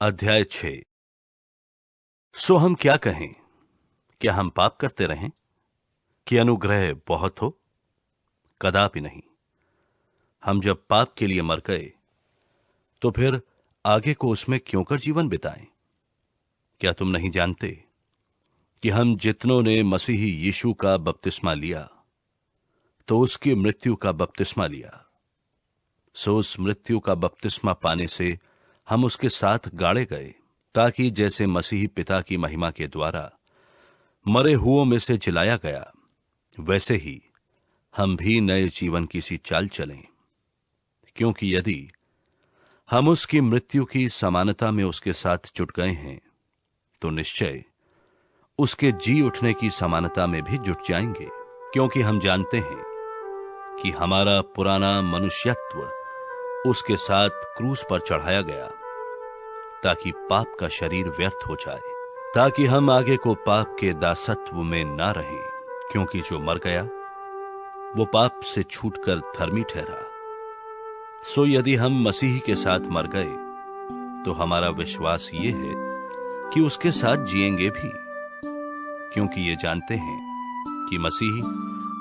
अध्याय 6। सो हम क्या कहें? क्या हम पाप करते रहें कि अनुग्रह बहुत हो? कदापि नहीं। हम जब पाप के लिए मर गए तो फिर आगे को उसमें क्यों कर जीवन बिताएं? क्या तुम नहीं जानते कि हम जितनों ने मसीही यीशु का बपतिस्मा लिया तो उसकी मृत्यु का बपतिस्मा लिया, सो उस मृत्यु का बपतिस्मा पाने से हम उसके साथ गाड़े गए, ताकि जैसे मसीही पिता की महिमा के द्वारा मरे हुओं में से जिलाया गया, वैसे ही हम भी नए जीवन की सी चाल चलें। क्योंकि यदि हम उसकी मृत्यु की समानता में उसके साथ जुट गए हैं तो निश्चय उसके जी उठने की समानता में भी जुट जाएंगे। क्योंकि हम जानते हैं कि हमारा पुराना मनुष्यत्व उसके साथ क्रूस पर चढ़ाया गया, ताकि पाप का शरीर व्यर्थ हो जाए, ताकि हम आगे को पाप के दासत्व में ना रहें। क्योंकि जो मर गया वो पाप से छूटकर धर्मी ठहरा। सो यदि हम मसीह के साथ मर गए तो हमारा विश्वास ये है कि उसके साथ जिएंगे भी, क्योंकि ये जानते हैं कि मसीह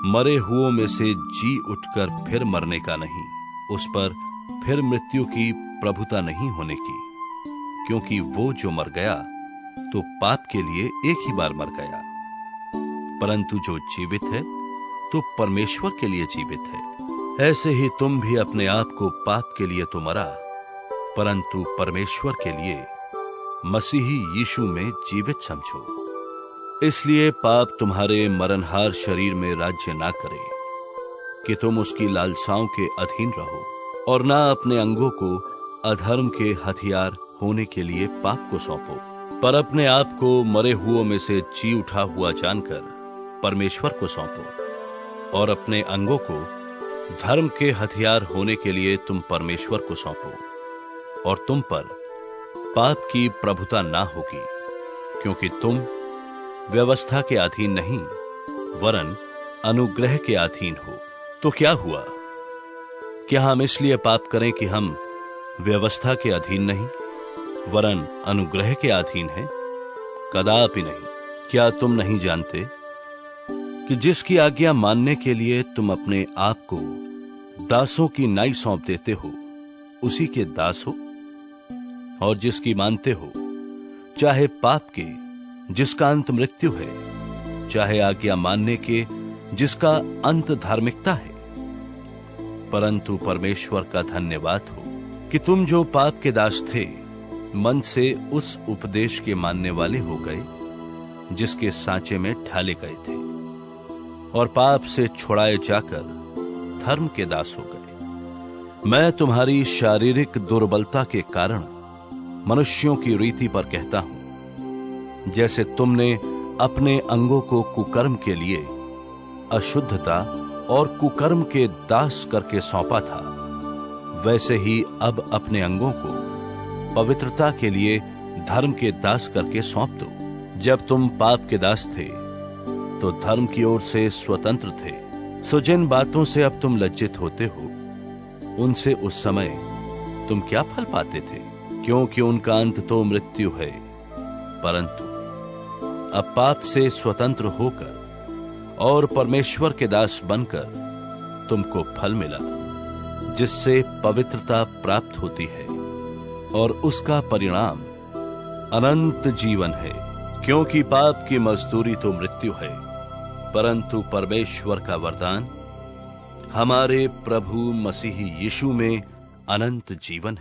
मरे हुओं में से जी उठकर फिर मरने का नहीं, उस पर फिर मृत्यु की प्रभुता नहीं होने की। क्योंकि वो जो मर गया तो पाप के लिए एक ही बार मर गया, परंतु जो जीवित है तो परमेश्वर के लिए जीवित है। ऐसे ही तुम भी अपने आप को पाप के लिए तो मरा, परंतु परमेश्वर के लिए मसीही यीशु में जीवित समझो। इसलिए पाप तुम्हारे मरणहार शरीर में राज्य ना करे कि तुम उसकी लालसाओं के अधीन रहो, और ना अपने अंगों को अधर्म के हथियार होने के लिए पाप को सौंपो, पर अपने आप को मरे हुओं में से जी उठा हुआ जानकर परमेश्वर को सौंपो, और अपने अंगों को धर्म के हथियार होने के लिए तुम परमेश्वर को सौंपो। और तुम पर पाप की प्रभुता ना होगी, क्योंकि तुम व्यवस्था के अधीन नहीं वरन अनुग्रह के अधीन हो। तो क्या हुआ? क्या हम इसलिए पाप करें कि हम व्यवस्था के अधीन नहीं वरन अनुग्रह के अधीन हैं? कदापि नहीं। क्या तुम नहीं जानते कि जिसकी आज्ञा मानने के लिए तुम अपने आप को दासों की नाई सौंप देते हो, उसी के दास हो? और जिसकी मानते हो, चाहे पाप के जिसका अंत मृत्यु है, चाहे आज्ञा मानने के जिसका अंत धार्मिकता है। परंतु परमेश्वर का धन्यवाद हो कि तुम जो पाप के दास थे, मन से उस उपदेश के मानने वाले हो गए जिसके सांचे में ढाले गए थे, और पाप से छुड़ाए जाकर धर्म के दास हो गए। मैं तुम्हारी शारीरिक दुर्बलता के कारण मनुष्यों की रीति पर कहता हूं, जैसे तुमने अपने अंगों को कुकर्म के लिए अशुद्धता और कुकर्म के दास करके सौंपा था, वैसे ही अब अपने अंगों को पवित्रता के लिए धर्म के दास करके सौंप दो। जब तुम पाप के दास थे तो धर्म की ओर से स्वतंत्र थे। सो जिन बातों से अब तुम लज्जित होते हो, उनसे उस समय तुम क्या फल पाते थे? क्योंकि उनका अंत तो मृत्यु है। परंतु अब पाप से स्वतंत्र होकर और परमेश्वर के दास बनकर तुमको फल मिला, जिससे पवित्रता प्राप्त होती है, और उसका परिणाम अनंत जीवन है। क्योंकि पाप की मजदूरी तो मृत्यु है, परंतु परमेश्वर का वरदान हमारे प्रभु मसीही यीशु में अनंत जीवन है।